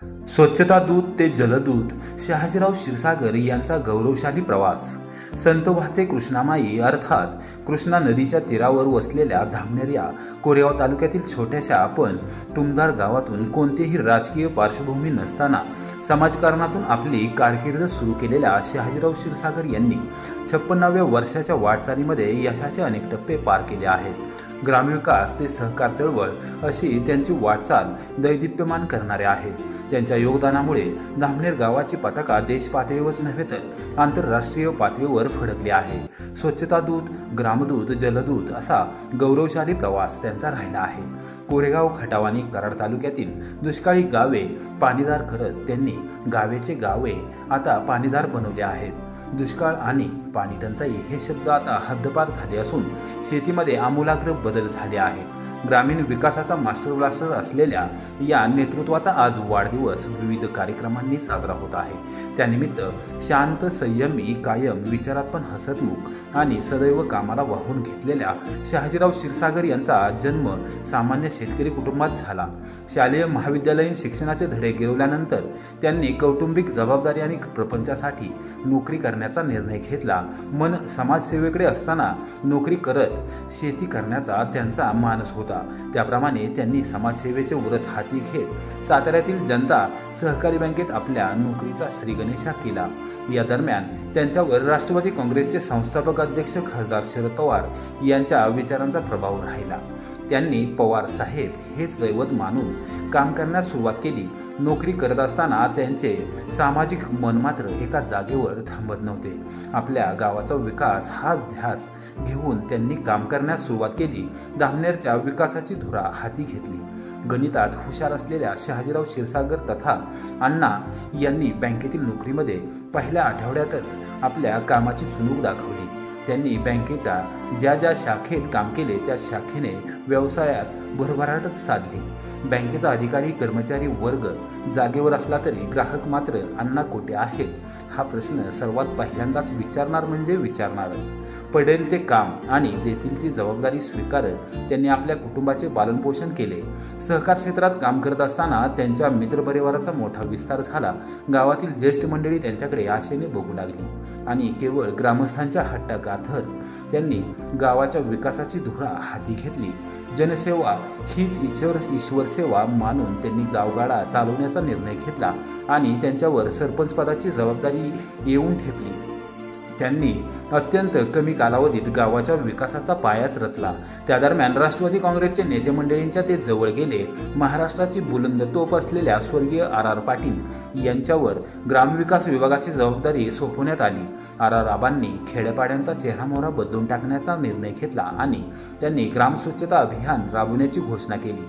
स्वच्छता दूत ते जलदूत शहाजीराव क्षीरसागर यांचा गौरवशाली प्रवास. संत वाहते कृष्णामाई अर्थात कृष्णा नदीच्या तीरावर वसलेल्या धामनेर या कोरेगाव तालुक्यातील छोट्याशा पण टुमदार गावातून कोणतीही राजकीय पार्श्वभूमी नसताना समाजकारणातून आपली कारकीर्द सुरू केलेल्या शहाजीराव क्षीरसागर यांनी 56व्या वर्षाच्या वाटचालीमध्ये यशाचे अनेक टप्पे पार केले आहेत. ग्रामविकास ते सहकार चळवळ अशी त्यांची वाटचाल दैदिप्यमान करणारे आहे. त्यांच्या योगदानामुळे धामनेर गावाची पताका देश पातळीवरच नव्हे तर आंतरराष्ट्रीय पातळीवर फडकली आहे. स्वच्छता दूत, ग्रामदूत, जलदूत असा गौरवशाली प्रवास त्यांचा राहिला आहे. कोरेगाव, खटाव, कराड तालुक्यातील दुष्काळी गावे पाणीदार करत त्यांनी गावेचे गावे आता पाणीदार बनवले आहेत. दुष्काळ आणि पाणी टंचाई हे शब्द आता हद्दपार झाले असून शेतीमध्ये आमूलाग्र बदल झाले आहे. ग्रामीण विकासाचा मास्टर ब्लास्टर असलेल्या या नेतृत्वाचा आज वाढदिवस विविध कार्यक्रमांनी साजरा होत आहे. त्यानिमित्त शांत, संयमी, कायम विचारात पण हसतमुख आणि सदैव कामाला वाहून घेतलेल्या शहाजीराव क्षीरसागर यांचा जन्म सामान्य शेतकरी कुटुंबात झाला. शालेय महाविद्यालयीन शिक्षणाचे धडे गिरवल्यानंतर त्यांनी कौटुंबिक जबाबदारी आणि प्रपंचासाठी नोकरी करण्याचा निर्णय घेतला. मन समाजसेवेकडे असताना नोकरी करत शेती करण्याचा त्यांचा मानस होता. त्याप्रमाणे त्यांनी समाजसेवेचे व्रत हाती घेत साताऱ्यातील जनता सहकारी बँकेत आपल्या नोकरीचा श्रीगणेशा केला. या दरम्यान त्यांच्यावर राष्ट्रवादी काँग्रेसचे संस्थापक अध्यक्ष खासदार शरद पवार यांच्या विचारांचा प्रभाव राहिला. त्यांनी पवार साहेब हेच दैवत मानून काम करण्यास सुरुवात केली. नोकरी करत असताना त्यांचे सामाजिक मन मात्र एका जागेवर थांबत नव्हते. आपल्या गावाचा विकास हाच ध्यास घेऊन त्यांनी काम करण्यास सुरुवात केली. धामनेरच्या विकासाची धुरा हाती घेतली. गणितात हुशार असलेल्या शहाजीराव क्षीरसागर तथा अण्णा यांनी बँकेतील नोकरीमध्ये पहिल्या आठवड्यातच आपल्या कामाची चुणूक दाखवली. त्यांनी बँकेच्या ज्या ज्या शाखेत काम केले त्या शाखेने व्यवसायात भरभराटच साधली. बँकेचा अधिकारी कर्मचारी वर्ग जागेवर असला तरी ग्राहक मात्र अण्णा कोठे आहेत हा प्रश्न सर्वात पहिल्यांदाच विचारणार म्हणजे विचारणारच. पडेल ते काम आणि देतील ती जबाबदारी स्वीकारत त्यांनी आपल्या कुटुंबाचे पालनपोषण केले. सहकार क्षेत्रात काम करत असताना त्यांच्या मित्रपरिवाराचा मोठा विस्तार झाला. गावातील ज्येष्ठ मंडळी त्यांच्याकडे आशेने बघू लागली आणि केवळ ग्रामस्थांच्या हट्टागाथर त्यांनी गावाच्या विकासाची धुरा हाती घेतली. जनसेवा हीच ईश्वर सेवा मानून त्यांनी गावगाडा चालवण्याचा निर्णय घेतला आणि त्यांच्यावर सरपंच पदाची जबाबदारी येऊन ठेपली. त्यांनी अत्यंत कमी कालावधीत गावाच्या विकासाचा पायाच रचला. त्या दरम्यान राष्ट्रवादी काँग्रेसचे नेते मंडळींच्या ते जवळ गेले. महाराष्ट्राची बुलंद तोफ असलेल्या स्वर्गीय आर पाटील यांच्यावर ग्रामविकास विभागाची जबाबदारी सोपवण्यात आली. आबांनी खेड्यापाड्यांचा चेहरामोहरा बदलून टाकण्याचा निर्णय घेतला आणि त्यांनी ग्राम स्वच्छता अभियान राबवण्याची घोषणा केली.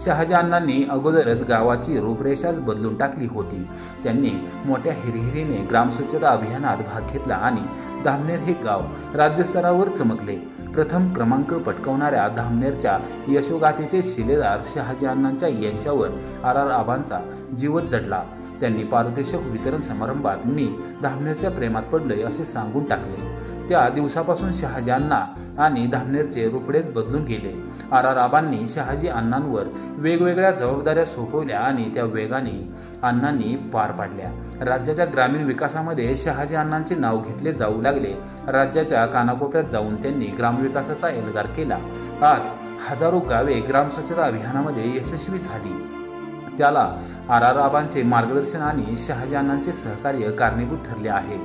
शहाजी अण्णांनी अगोदरच गावाची रूपरेषाच बदलून टाकली होती. त्यांनी मोठ्या हिरिहिरीने ग्राम स्वच्छता अभियानात भाग घेतला आणि धामनेर हे गाव राज्यस्तरावर चमकले. प्रथम क्रमांक पटकावणाऱ्या धामनेरच्या यशोगाथेचे शिलेदार शहाजी अण्णांच्या यांच्यावर आबांचा जीवच जडला. त्यांनी पारितोषिक वितरण समारंभात मी धामनेरच्या प्रेमात पडलोय असे सांगून टाकले. त्या दिवसापासून शहाजी अण्णा आणि धामनेरचे रूपडेच बदलून गेले. आबांनी शहाजी अण्णांवर वेगवेगळ्या जबाबदाऱ्या सोपवल्या आणि त्या वेगाने अण्णांनी पार पाडल्या. राज्याच्या ग्रामीण विकासामध्ये शहाजी अण्णांचे नाव घेतले जाऊ लागले. राज्याच्या कानाकोपऱ्यात जाऊन त्यांनी ग्रामविकासाचा एल्गार केला. आज हजारो गावे ग्राम स्वच्छता अभियानामध्ये यशस्वी झाली. त्याला आबांचे मार्गदर्शन आणि शहाजी अण्णांचे सहकार्य कारणीभूत ठरले आहे.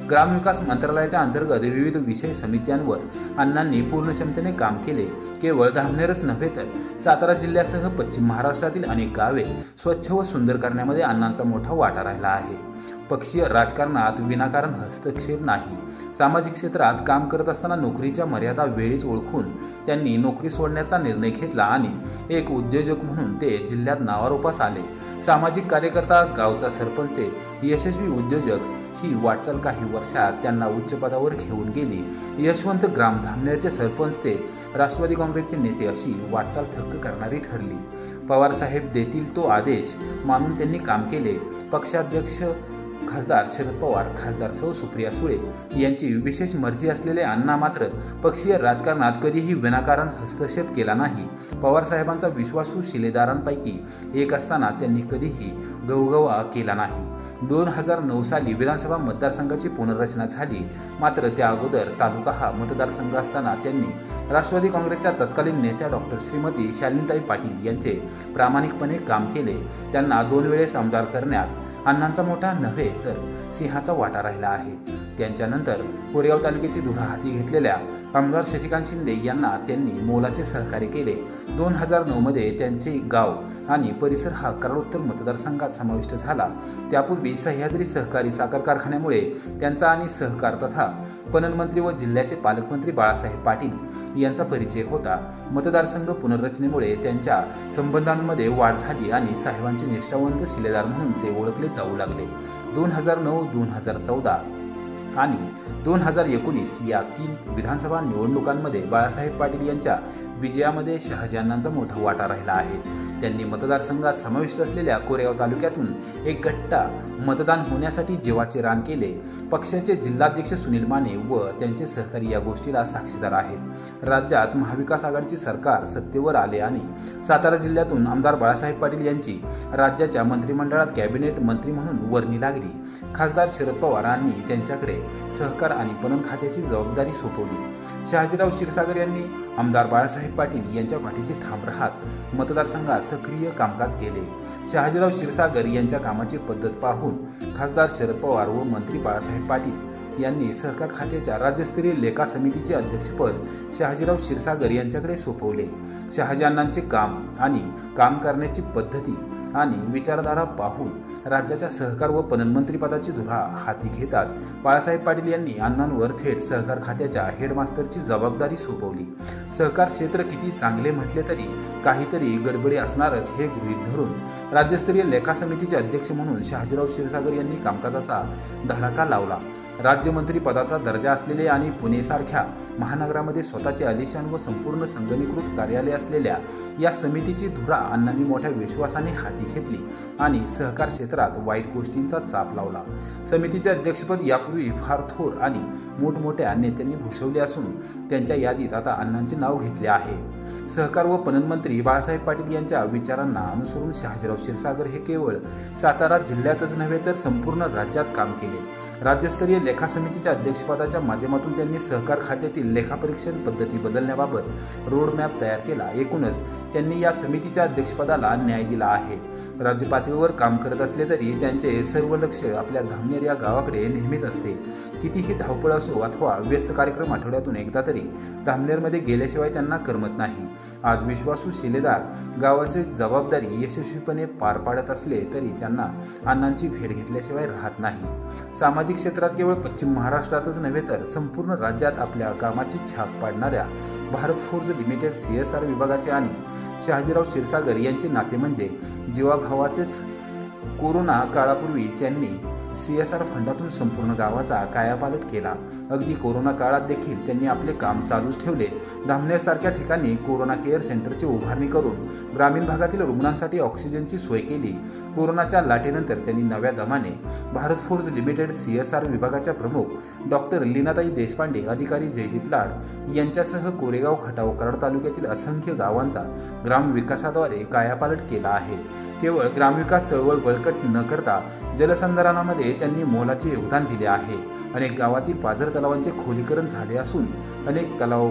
ग्रामविकास मंत्रालयाच्या अंतर्गत विविध विषय समित्यांवर अण्णांनी पूर्ण क्षमतेने काम केले. केवळ धामनेरच नव्हे तर सातारा जिल्ह्यासह पश्चिम महाराष्ट्रातील अनेक गावे स्वच्छ व सुंदर करण्यामध्ये अण्णांचा मोठा वाटा राहिला आहे. पक्षीय राजकारणात विनाकारण हस्तक्षेप नाही. सामाजिक क्षेत्रात काम करत असताना नोकरीच्या मर्यादा वेळीच ओळखून त्यांनी नोकरी सोडण्याचा निर्णय घेतला आणि एक उद्योजक म्हणून ते जिल्ह्यात नावारूपास आले. सामाजिक कार्यकर्ता, गावचा सरपंच ते यशस्वी उद्योजक ही वाटचाल काही वर्षात त्यांना उच्च पदावर घेऊन गेली. यशवंत ग्राम धामनेरचे सरपंच ते राष्ट्रवादी काँग्रेसचे नेते अशी वाटचाल थक्क करणारी ठरली. पवार साहेब देतील तो आदेश मानून त्यांनी काम केले. पक्षाध्यक्ष खासदार शरद पवार, खासदार सौ सुप्रिया सुळे यांची विशेष मर्जी असलेले अण्णा मात्र पक्षीय राजकारणात कधीही विनाकारण हस्तक्षेप केला नाही. पवार साहेबांचा विश्वासू शिलेदारांपैकी एक असताना त्यांनी कधीही गवगवा केला नाही. 2009 साली विधानसभा मतदारसंघाची पुनर्रचना झाली. मात्र त्या अगोदर तालुका हा मतदारसंघ असताना त्यांनी राष्ट्रवादी काँग्रेसच्या तत्कालीन नेत्या डॉक्टर श्रीमती शालिनीताई पाटील यांचे प्रामाणिकपणे काम केले. त्यांना 2 वेळेस आमदार करण्यात अण्णांचा मोठा नव्हे तर सिंहाचा वाटा राहिला आहे. त्यांच्यानंतर कोरेगाव तालुक्याची धुरा हाती घेतलेल्या आमदार शशिकांत शिंदे यांना त्यांनी मोलाचे सहकार्य केले. 2009 मध्ये त्यांचे गाव आणि परिसर हा कराडोत्तर मतदारसंघात समाविष्ट झाला. त्यापूर्वी सह्याद्री सहकारी साखर कारखान्यामुळे त्यांचा आणि सहकार तथा पणन मंत्री व जिल्ह्याचे पालकमंत्री बाळासाहेब पाटील यांचा परिचय होता. मतदारसंघ पुनर्रचनेमुळे त्यांच्या संबंधांमध्ये वाढ झाली आणि साहेबांचे निष्ठावंत शिलेदार म्हणून ते ओळखले जाऊ लागले. 2009, 2014 आणि 2019 या 3 विधानसभा निवडणुकांमध्ये बाळासाहेब पाटील यांच्या विजयामध्ये शहाजीअण्णांचा मोठा वाटा राहिला आहे. त्यांनी मतदारसंघात समाविष्ट असलेल्या कोरेगाव तालुक्यातून एक गट्टा मतदान होण्यासाठी जीवाचे रान केले. पक्षाचे जिल्हाध्यक्ष सुनील माने व त्यांचे सहकारी या गोष्टीला साक्षीदार आहेत. राज्यात महाविकास आघाडीचे सरकार सत्तेवर आले आणि सातारा जिल्ह्यातून आमदार बाळासाहेब पाटील यांची राज्याच्या मंत्रिमंडळात कॅबिनेट मंत्री म्हणून वर्णी लागली. खासदार शरद पवारांनी त्यांच्याकडे सहकार आणि पणन खात्याची जबाबदारी सोपवली. शहाजीराव क्षीरसागर यांनी आमदार बाळासाहेब पाटील यांच्या पाठीशी ठाम राहत मतदारसंघात सक्रिय कामकाज केले. शहाजीराव क्षीरसागर यांच्या कामाची पद्धत पाहून खासदार शरद पवार व मंत्री बाळासाहेब पाटील यांनी सहकार खात्याच्या राज्यस्तरीय लेखा समितीचे अध्यक्षपद शहाजीराव क्षीरसागर यांच्याकडे सोपवले. शहाजीअण्णांचे काम आणि काम करण्याची पद्धती आणि विचारधारा पाहून राज्याच्या सहकार व पणन मंत्रीपदाची धुरा हाती घेताच बाळासाहेब पाटील यांनी अण्णांवर थेट सहकार खात्याच्या हेडमास्टरची जबाबदारी सोपवली. सहकार क्षेत्र किती चांगले म्हटले तरी काहीतरी गडबडी असणारच हे गृहीत धरून राज्यस्तरीय लेखा समितीचे अध्यक्ष म्हणून शहाजीराव क्षीरसागर यांनी कामकाजाचा धडाका लावला. राज्यमंत्री पदाचा दर्जा असलेले आणि पुणे सारख्या महानगरामध्ये स्वतःचे आलिशान व संपूर्ण संगणकीकृत कार्यालय असलेल्या या समितीची धुरा अण्णांनी मोठ्या विश्वासाने हाती घेतली आणि सहकार क्षेत्रात वाईट गोष्टींचा चाप लावला. समितीचे अध्यक्षपद यापूर्वी फार थोर आणि मोठमोठ्या नेत्यांनी भूषवले असून त्यांच्या यादीत आता अण्णांचे नाव घेतले आहे. सहकार व पणन मंत्री बाळासाहेब पाटील यांच्या विचारांना अनुसरून शहाजीराव क्षीरसागर हे केवळ सातारा जिल्ह्यातच नव्हे तर संपूर्ण राज्यात काम केले. राज्यस्तरीय लेखा समितीच्या अध्यक्षपदाच्या माध्यमातून त्यांनी सहकार खात्यातील लेखापरीक्षण पद्धती बदलण्याबाबत रोडमॅप तयार केला. एकूणच त्यांनी या समितीच्या अध्यक्षपदाला न्याय दिला आहे. राज्य पातळीवर काम करत असले तरी त्यांचे सर्व लक्ष आपल्या धामनेर या गावाकडे नेहमीच असते. कितीही धावपळ असो अथवा व्यस्त कार्यक्रम आठवड्यातून एकदा तरी धामनेरमध्ये गेल्याशिवाय त्यांना करमत नाही. आज विश्वासू शिलेदार गावाची जबाबदारी यशस्वीपणे पार पाडत असले तरी त्यांना अण्णांची भेट घेतल्याशिवाय राहत नाही. सामाजिक क्षेत्रात केवळ पश्चिम महाराष्ट्रातच नव्हे तर संपूर्ण राज्यात आपल्या कामाची छाप पाडणाऱ्या भारत फोर्ज लिमिटेड CSR विभागाचे आणि शहाजीराव क्षीरसागर यांचे नाते म्हणजे जीवाभावाचेच. कोरोना काळापूर्वी त्यांनी CSR फंडातून संपूर्ण गावाचा कायापालट केला. अगदी कोरोना काळात देखील त्यांनी आपले काम चालूच ठेवले. धामनेरसारख्या ठिकाणी कोरोना केअर सेंटरची उभारणी करून ग्रामीण भागातील रुग्णांसाठी ऑक्सिजनची सोय केली. कोरोनाच्या लाटेनंतर त्यांनी नव्या दमाने भारत फोर्ज लिमिटेड CSR विभागाच्या प्रमुख डॉक्टर लीनाताई देशपांडे, अधिकारी जयदीप लाड यांच्यासह कोरेगाव, खटाव, कराड तालुक्यातील असंख्य गावांचा ग्रामविकासाद्वारे कायापालट केला आहे. केवळ ग्रामविकास चळवळ बळकट न करता जलसंधारणामध्ये त्यांनी मोलाचे योगदान दिले आहे. अनेक गावातील पाझर तलावांचे खोलीकरण झाले असून अनेक तलाव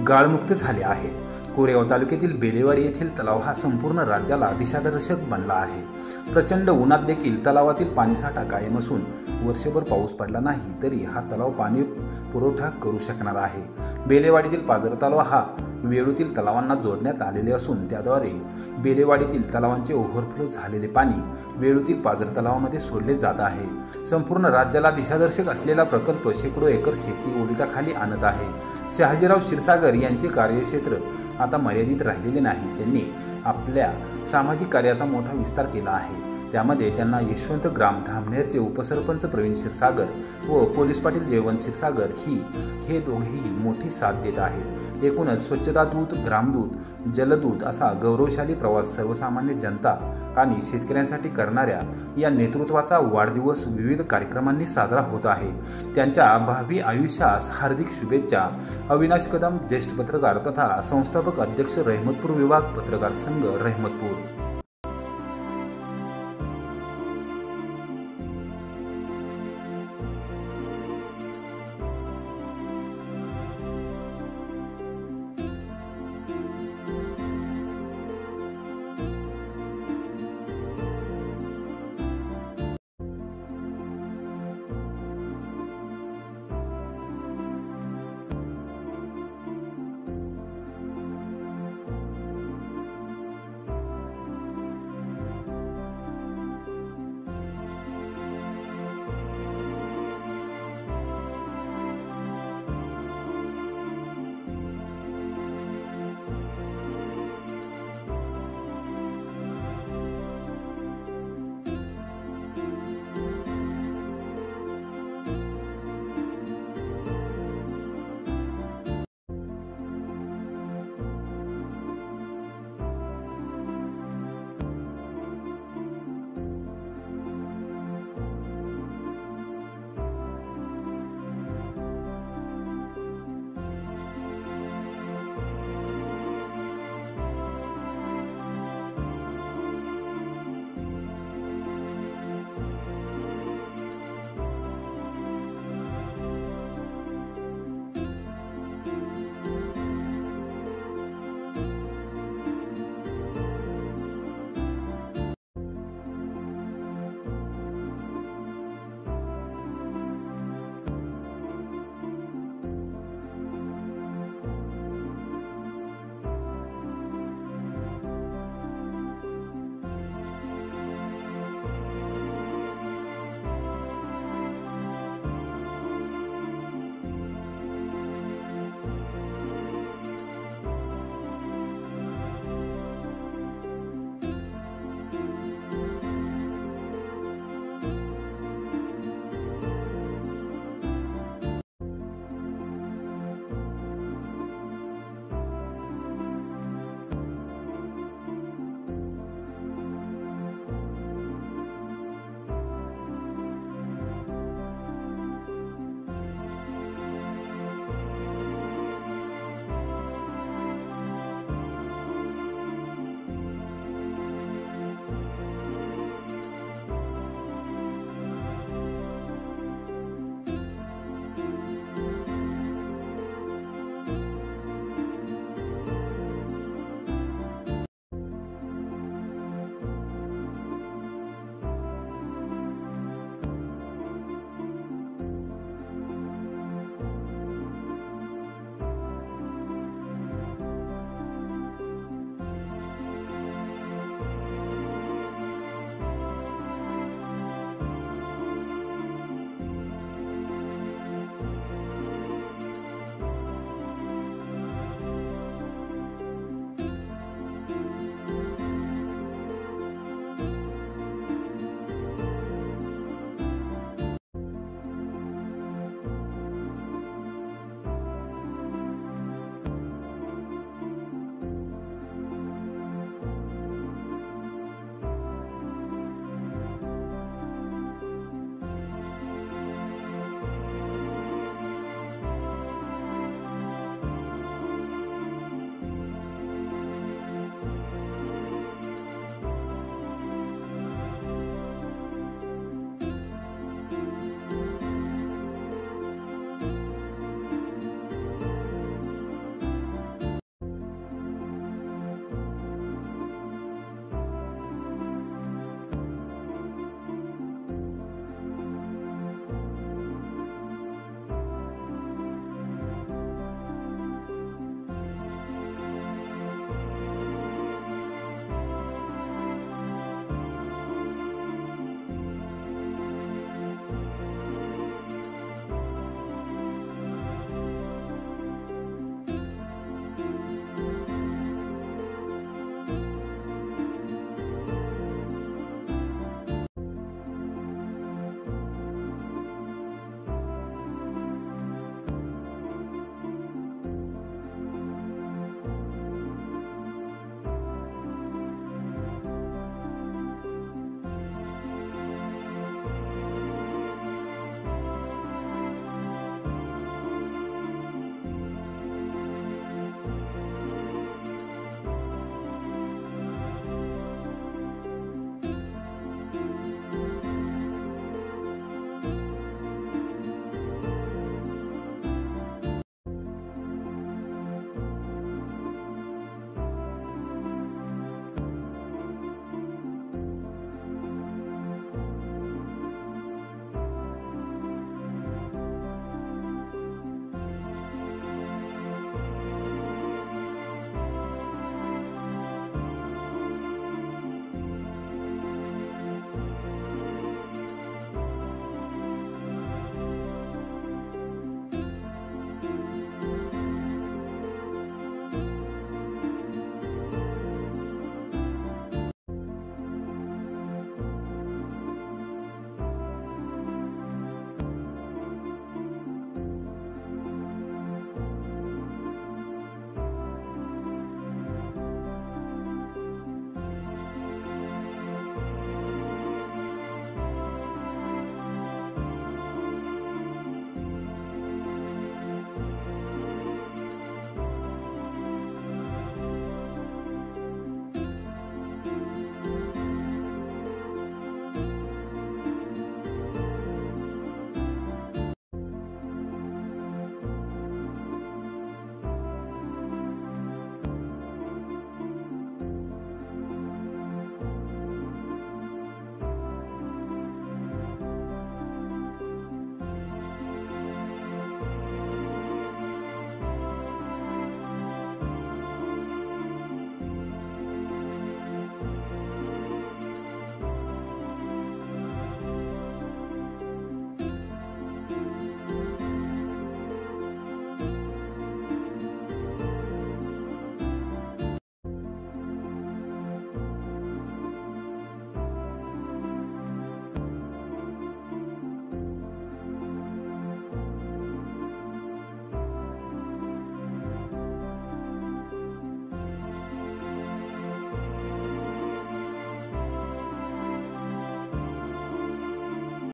गाळमुक्त झाले आहे. कोरेगाव तालुक्यातील बेलेवाडी येथील तलाव हा संपूर्ण राज्याला दिशादर्शक बनला आहे. प्रचंड उन्हात देखील तलावातील पाणीसाठा कायम असून वर्षभर पाऊस पडला नाही तरी हा तलाव पाणी पुरवठा करू शकणार आहे. बेलेवाडीतील पाझर तलाव हा वेळूतील तलावांना जोडण्यात आलेले असून त्याद्वारे बेलेवाडीतील तलावांचे ओव्हरफ्लो झालेले पाणी वेळूतील पाझर तलावामध्ये सोडले जात आहे. संपूर्ण राज्याला दिशादर्शक असलेला प्रकल्प शेकडो एकर शेती ओलिताखाली आणत आहे. शहाजीराव क्षीरसागर यांचे कार्यक्षेत्र आता मर्यादित राहिलेले नाही. त्यांनी आपल्या सामाजिक कार्याचा मोठा विस्तार केला आहे. त्यामध्ये त्यांना यशवंत ग्राम धामनेरचे उपसरपंच प्रवीण क्षीरसागर व पोलीस पाटील जयवंत क्षीरसागर हे दोघेही मोठी साथ देत आहेत. एकूणच स्वच्छता दूत, ग्रामदूत, जलदूत असा गौरवशाली प्रवास सर्वसामान्य जनता आणि शेतकऱ्यांसाठी करणाऱ्या या नेतृत्वाचा वाढदिवस विविध कार्यक्रमांनी साजरा होत आहे. त्यांच्या भावी आयुष्यास हार्दिक शुभेच्छा. अविनाश कदम, ज्येष्ठ पत्रकार तथा संस्थापक अध्यक्ष, रहमतपूर विभाग पत्रकार संघ, रहमतपूर.